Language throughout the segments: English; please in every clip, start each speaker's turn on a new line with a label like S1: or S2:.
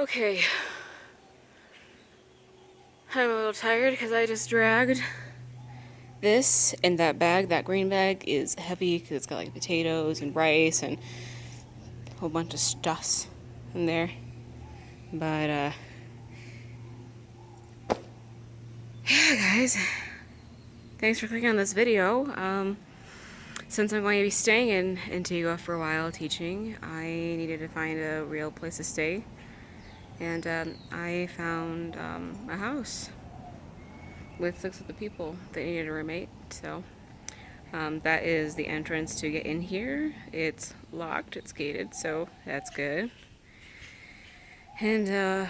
S1: Okay, I'm a little tired because I just dragged this, and that bag, that green bag, is heavy because it's got like potatoes and rice and a whole bunch of stuffs in there. But yeah, guys, thanks for clicking on this video. Since I'm going to be staying in Antigua for a while teaching, I needed to find a real place to stay, and I found a house with 6 other people that needed a roommate. So that is the entrance to get in here. It's locked, it's gated, so that's good. And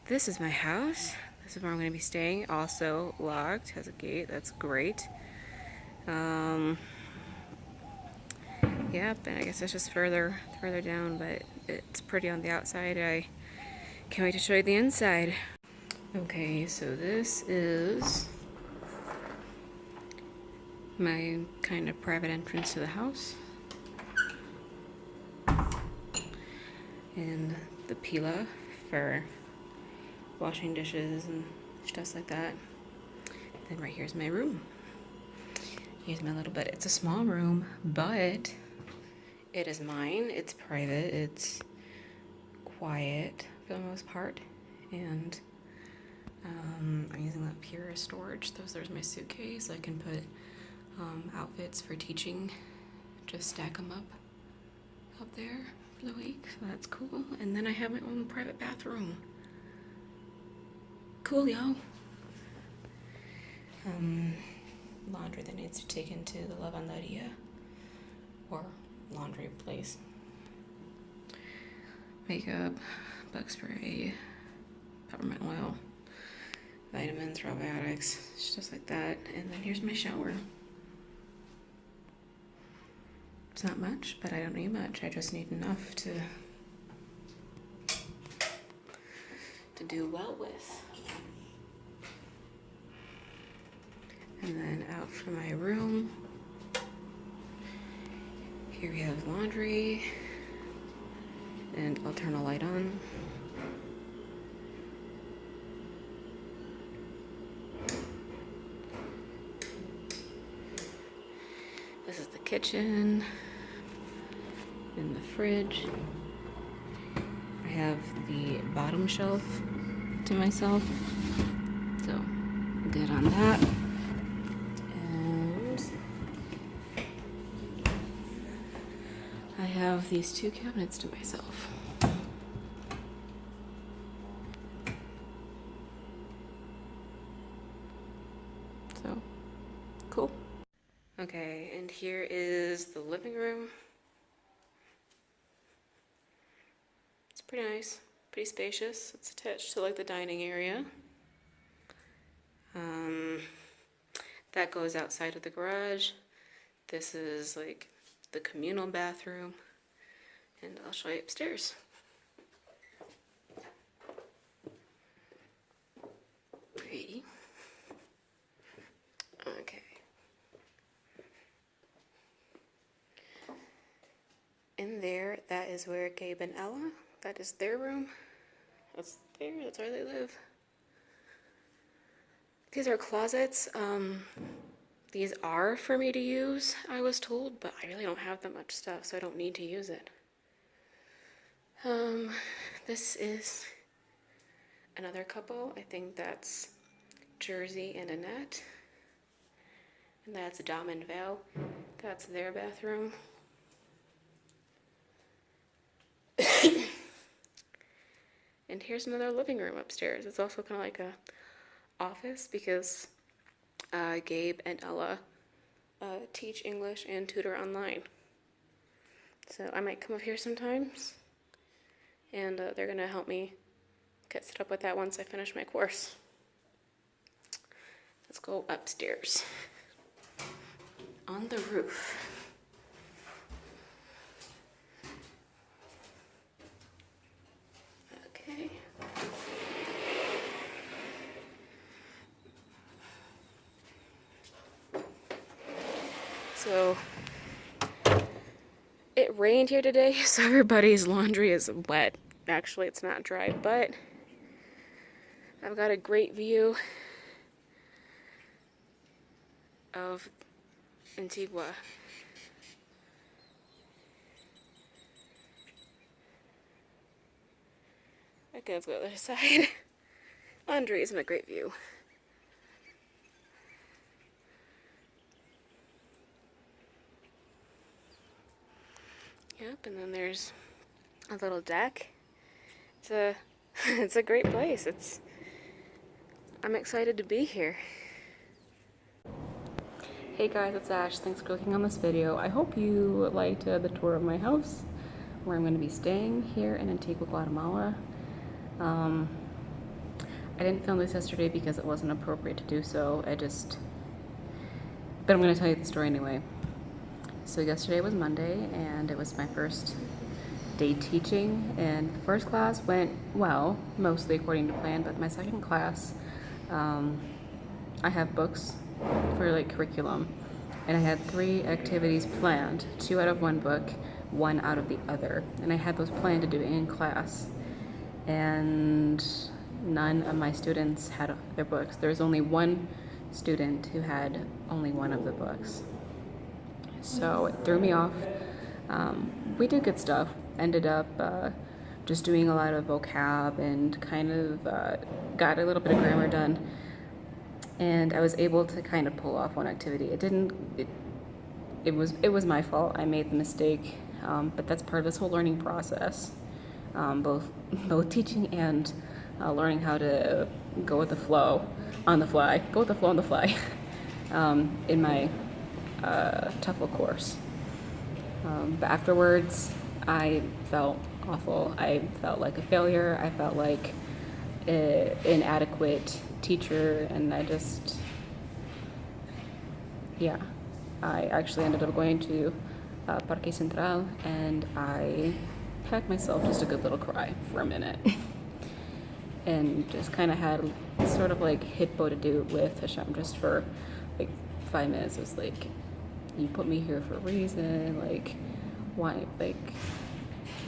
S1: this is my house. This is where I'm going to be staying. Also locked, has a gate, that's great. Yep, and I guess it's just further down, but it's pretty on the outside. I can't wait to show you the inside. Okay, so this is my kind of private entrance to the house. And the pila for washing dishes and stuff like that. Then right here's my room. Here's my little bed. It's a small room, but it is mine. It's private. It's quiet for the most part. And I'm using that here as storage. There's my suitcase. I can put outfits for teaching. Just stack them up there for the week. So that's cool. And then I have my own private bathroom. Cool, yo. Laundry that needs to be taken to the lavanderia or laundry place. Makeup, bug spray, peppermint oil, vitamins, probiotics, just like that. And then here's my shower. It's not much, but I don't need much. I just need enough to do well with. And then out from my room, here we have laundry, and I'll turn a light on. This is the kitchen, and the fridge. I have the bottom shelf to myself, so good on that. I have these 2 cabinets to myself. So, cool. Okay, and here is the living room. It's pretty nice, pretty spacious. It's attached to like the dining area. That goes outside of the garage. This is like the communal bathroom, and I'll show you upstairs. Pretty. Okay. In there, that is where Gabe and Ella, that is their room. That's there, that's where they live. These are closets. These are for me to use, I was told, but I really don't have that much stuff, so I don't need to use it. This is another couple. I think that's Jersey and Annette. And that's Dom and Val. That's their bathroom. And here's another living room upstairs. It's also kind of like a office because Gabe and Ella teach English and tutor online. So I might come up here sometimes, and they're going to help me get set up with that once I finish my course. Let's go upstairs. On the roof. Okay. So it rained here today, so everybody's laundry is wet Actually, it's not dry, but I've got a great view of Antigua. Okay, let's go to the other side. Andre isn't a great view. Yep, and then there's a little deck. It's a great place. I'm excited to be here. Hey guys, it's Ash. Thanks for clicking on this video. I hope you liked the tour of my house, where I'm going to be staying here in Antigua, Guatemala. I didn't film this yesterday because it wasn't appropriate to do so. But I'm going to tell you the story anyway. So yesterday was Monday, and it was my first day teaching, and the first class went well, mostly according to plan, but my second class, I have books for like curriculum, and I had 3 activities planned, 2 out of one book, 1 out of the other, and I had those planned to do in class, and none of my students had their books. There was only 1 student who had only 1 of the books. So it threw me off. We did good stuff. Ended up just doing a lot of vocab and kind of got a little bit of grammar done. And I was able to kind of pull off one activity. It was my fault. I made the mistake, but that's part of this whole learning process. Both teaching and learning how to go with the flow on the fly. Go with the flow on the fly. In my TOEFL course. But afterwards, I felt awful. I felt like a failure. I felt like an inadequate teacher, and I actually ended up going to Parque Central, and I had myself just a good little cry for a minute. And just kind of had sort of like hippo to do with Hashem just for like 5 minutes. It was like, you put me here for a reason, like, why, like,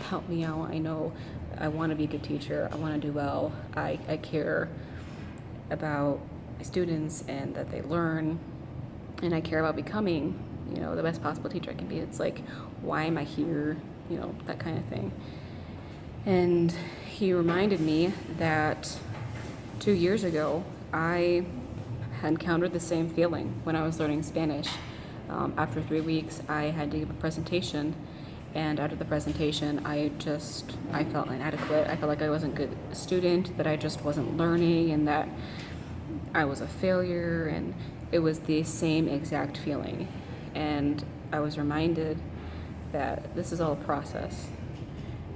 S1: help me out. I know I want to be a good teacher. I want to do well. I care about my students and that they learn, and I care about becoming, the best possible teacher I can be. It's like, why am I here? That kind of thing. And he reminded me that 2 years ago, I had encountered the same feeling when I was learning Spanish. After 3 weeks, I had to give a presentation, and after the presentation, I felt inadequate. I felt like I wasn't a good student, that I just wasn't learning, and that I was a failure, and it was the same exact feeling. And I was reminded that this is all a process,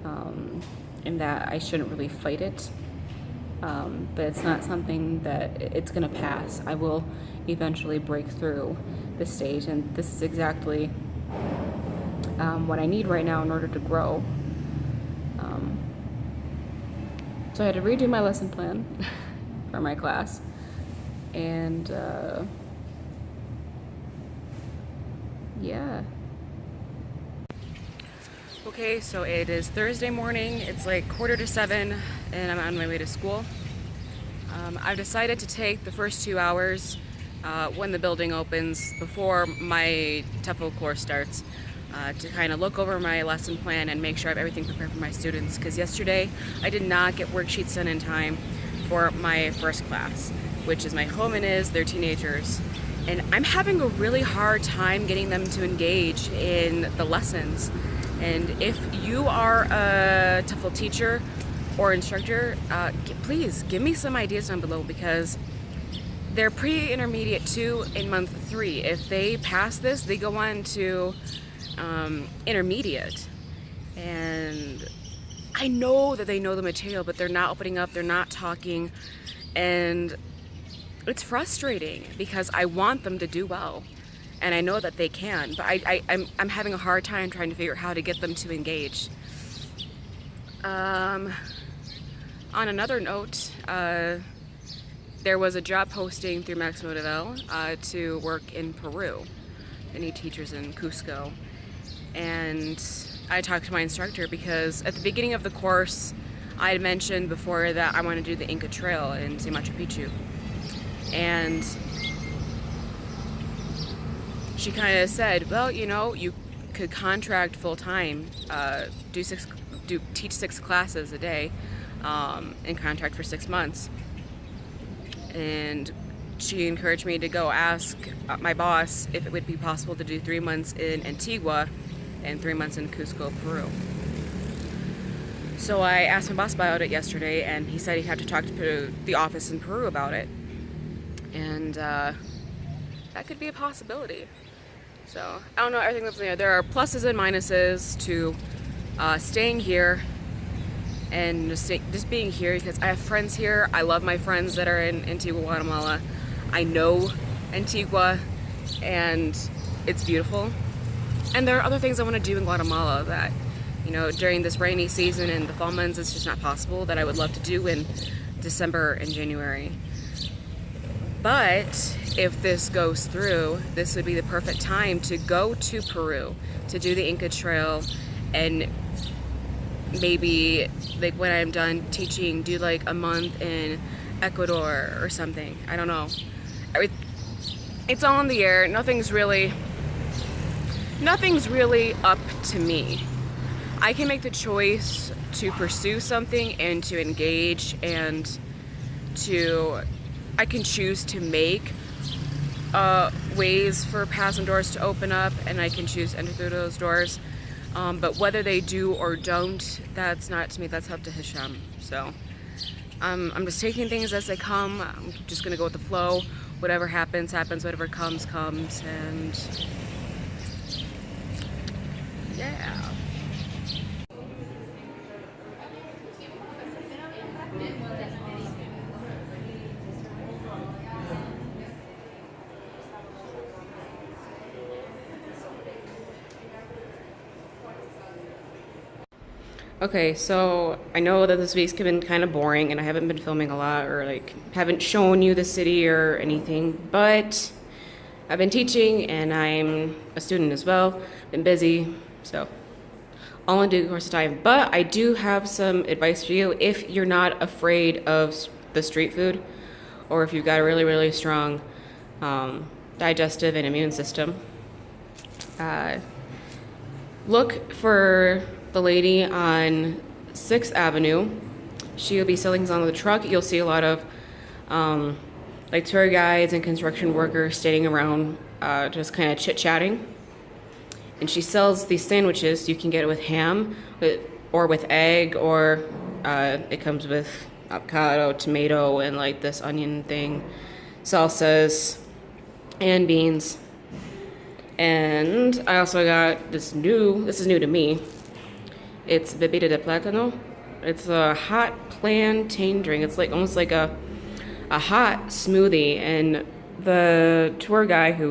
S1: and that I shouldn't really fight it, but it's not something that it's going to pass. I will eventually break through this stage, and this is exactly what I need right now in order to grow. So I had to redo my lesson plan for my class, and yeah. Okay, so it is Thursday morning. It's like 6:45, and I'm on my way to school. I've decided to take the first 2 hours when the building opens, before my TOEFL course starts, to kind of look over my lesson plan and make sure I have everything prepared for my students, because yesterday I did not get worksheets done in time for my first class, which is my home and they're teenagers, and I'm having a really hard time getting them to engage in the lessons. And if you are a TOEFL teacher or instructor, please give me some ideas down below, because they're pre-intermediate 2 in month 3. If they pass this, they go on to intermediate. And I know that they know the material, but they're not opening up, they're not talking, and it's frustrating because I want them to do well. And I know that they can, but I'm having a hard time trying to figure out how to get them to engage. On another note, there was a job posting through Maximo Devel to work in Peru. They need teachers in Cusco. And I talked to my instructor because at the beginning of the course, I had mentioned before that I want to do the Inca Trail and see Machu Picchu. And she kind of said, well, you know, you could contract full-time, teach 6 classes a day, and contract for 6 months. And she encouraged me to go ask my boss if it would be possible to do 3 months in Antigua and 3 months in Cusco, Peru. So I asked my boss about it yesterday, and he said he'd have to talk to the office in Peru about it. And that could be a possibility. So I don't know, everything that's there. There are pluses and minuses to staying here and just being here, because I have friends here. I love my friends that are in Antigua, Guatemala. I know Antigua, and it's beautiful. And there are other things I want to do in Guatemala that, you know, during this rainy season and the fall months, it's just not possible, that I would love to do in December and January. But if this goes through, this would be the perfect time to go to Peru, to do the Inca Trail, and maybe, like, when I'm done teaching, do like a month in Ecuador or something. I don't know. It's all in the air. Nothing's really up to me. I can make the choice to pursue something and to engage, and I can choose to make ways for past doors to open up, and I can choose to enter through those doors. But whether they do or don't, that's not to me, that's up to Hisham. So I'm just taking things as they come. I'm just gonna go with the flow. Whatever happens, happens. Whatever comes, comes. And yeah. Okay, so I know that this week's been kind of boring and I haven't been filming a lot, or like haven't shown you the city or anything, but I've been teaching and I'm a student as well. Been busy, so all in due course of time. But I do have some advice for you if you're not afraid of the street food, or if you've got a really, really strong digestive and immune system. Look for the lady on 6th Avenue. She'll be selling things on the truck. You'll see a lot of like tour guides and construction workers standing around just kind of chit-chatting. And she sells these sandwiches. You can get it with ham or with egg, or it comes with avocado, tomato, and like this onion thing, salsas, and beans. And I also got this is new to me. It's bebida de plátano. It's a hot plantain drink. It's like almost like a hot smoothie. And the tour guide, he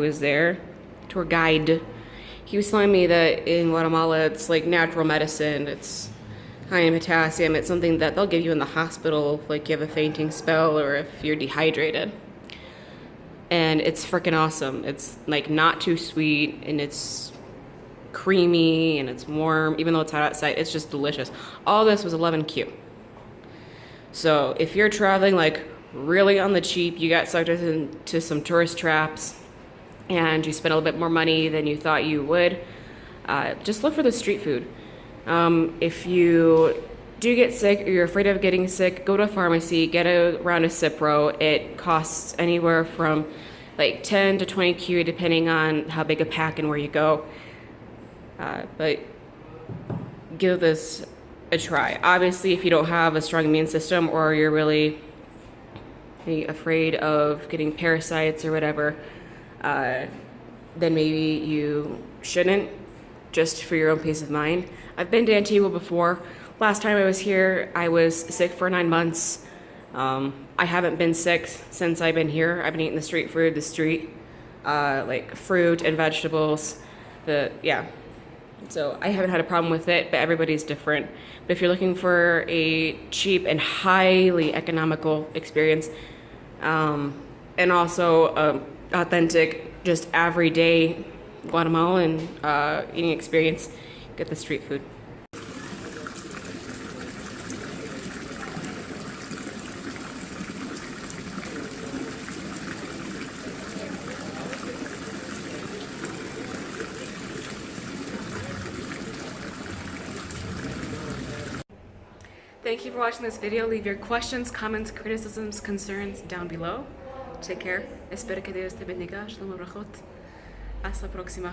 S1: was telling me that in Guatemala it's like natural medicine. It's high in potassium. It's something that they'll give you in the hospital if like you have a fainting spell or if you're dehydrated. And it's freaking awesome. It's like not too sweet, and it's creamy, and it's warm. Even though it's hot outside, it's just delicious. All this was 11Q. So if you're traveling like really on the cheap, you got sucked into some tourist traps, and you spent a little bit more money than you thought you would, just look for the street food. If you do get sick, or you're afraid of getting sick, go to a pharmacy, get a round of Cipro. It costs anywhere from like 10 to 20Q depending on how big a pack and where you go. But give this a try. Obviously, if you don't have a strong immune system, or you're really afraid of getting parasites or whatever, then maybe you shouldn't, just for your own peace of mind. I've been to Antigua before. Last time I was here, I was sick for 9 months. I haven't been sick since I've been here. I've been eating the street food, like fruit and vegetables. So I haven't had a problem with it, but everybody's different. But if you're looking for a cheap and highly economical experience, and also authentic, just everyday Guatemalan eating experience, get the street food. Thank you for watching this video. Leave your questions, comments, criticisms, concerns down below. Take care. Espero que Dios te bendiga. Shalom brachot. Hasta la próxima.